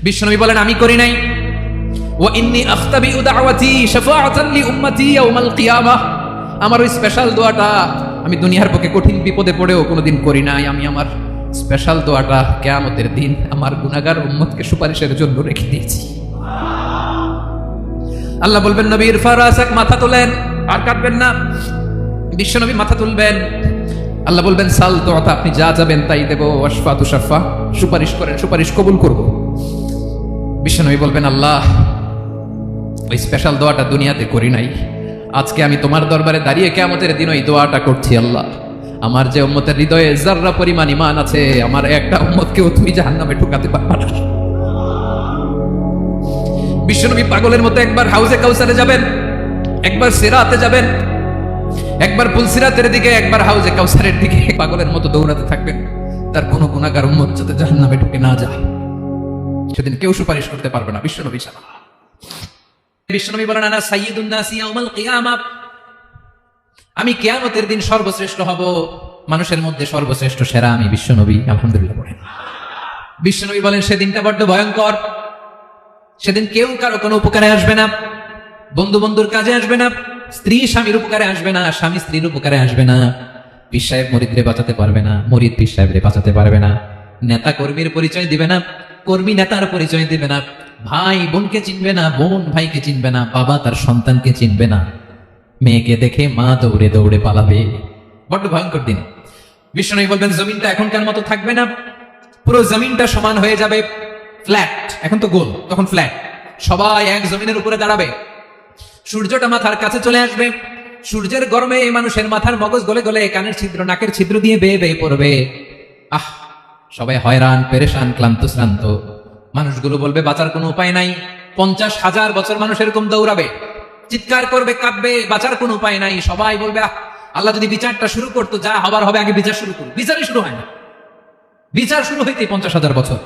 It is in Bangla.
বিশ্বনবী বলেন আমি করি নাই। ওয়া ইন্নী আখতাবিউ দাওয়াতি শাফাআতান লি উম্মতি ইয়াউমাল কিয়ামাহ, আমার ওই স্পেশাল দোয়াটা আমি দুনিয়ার বুকে কঠিন বিপদে পড়েও কোনোদিন করি নাই। আমি আমার স্পেশাল দোয়াটা কিয়ামতের দিন আমার গুনাহগার উম্মতকে সুপারিশের জন্য রেখে দিয়েছি। আল্লাহ বলবেন নবী ইরফা রাসাক, মাথা তোলেন, আর কাটবেন না। বিশ্বনবী মাথা তুলবেন, আল্লাহ বলবেন সাল তোতা, আপনি যা যাবেন তাই দেব। ওয়াশফা তুশাফা, সুপারিশ করেন, সুপারিশ কবুল করব। বিশ্বনবী বলবেন আল্লাহ ওই স্পেশাল দোয়াটা দুনিয়াতে করি নাই, আজকে আমি তোমার দরবারে দাঁড়িয়ে কিয়ামতের দিন ওই দোয়াটা করছি। আল্লাহ আমার যে উম্মতের হৃদয়ে যাররা পরিমাণ ঈমান আছে, আমার একটা উম্মতকেও তুমি জাহান্নামে ঢুকাতে পারবে না। বিশ্বনবী পাগলের মতো একবার হাউজে কাউসারে যাবেন, একবার সিরাতে যাবেন, একবার পুলসিরাতের দিকে, একবার হাউজে কাউসারের দিকে পাগলের মতো দৌড়াতে থাকবেন। তার কোনো গুনাহগার উম্মত যাতে জাহান্নামে ঢুকে না যায়, সেদিন কেউ সুপারিশ করতে পারবে না বিশ্বনবী ছাড়া। বিশ্বনবী বলেন আনা সাইয়্যিদুন নাসি ইয়াউমাল কিয়ামা, আমি কিয়ামতের দিন সর্বশ্রেষ্ঠ হব, মানুষের মধ্যে সর্বশ্রেষ্ঠ সেরা আমি বিশ্বনবী। আলহামদুলিল্লাহ বলেন। বিশ্বনবী বলেন সেদিনটা বড্ড ভয়ঙ্কর, সেদিন কেউ কারো কোনো উপকারে আসবে না, বন্ধু বন্ধুর কাজে আসবে না, স্ত্রী স্বামীর উপকারে আসবে না, স্বামী স্ত্রীর উপকারে আসবে না, পীর সাহেব মুরিদরে বাঁচাতে পারবে না, মুরিদ পীর সাহেবরে বাঁচাতে পারবে না, নেতা কর্মীর পরিচয় দিবে না, কর্মী নেতার পরিচয় দিবে না, ভাই বোনকে চিনবে না, বোন ভাইকে চিনবে না, বাবা তার সন্তানকে চিনবে না, মেয়েকে দেখে মা দৌড়ে দৌড়ে পালাবে। বড্ড ভয়ঙ্কর দিন। বিশ্বনবী বলবেন জমিনটা এখনকার মতো থাকবে না, পুরো জমিনটা সমান হয়ে যাবে, ফ্ল্যাট। এখন তো গোল, তখন ফ্ল্যাট। সবাই এক জমিনের উপরে দাঁড়াবে, সূর্যটা মাথার কাছে চলে আসবে, সূর্যের গরমে এই মানুষের মাথার মগজ গলে গলে কানের ছিদ্র নাকের ছিদ্র দিয়ে বেয়ে বেয়ে পড়বে। আহ, সবাই হয়রান পেরেশান ক্লান্ত শ্রান্ত। মানুষগুলো বলবে বাঁচার কোনো উপায় নাই। 50,000 বছর মানুষ এরকম দৌড়াবে, চিৎকার করবে, কাঁদবে, বাঁচার কোনো উপায় নাই। সবাই বলবে আহ, আল্লাহ যদি বিচারটা শুরু করতো, যা হবার হবে, আগে বিচার শুরু করুন। বিচারই শুরু হয় না, বিচার শুরু হইতে 50,000 বছর।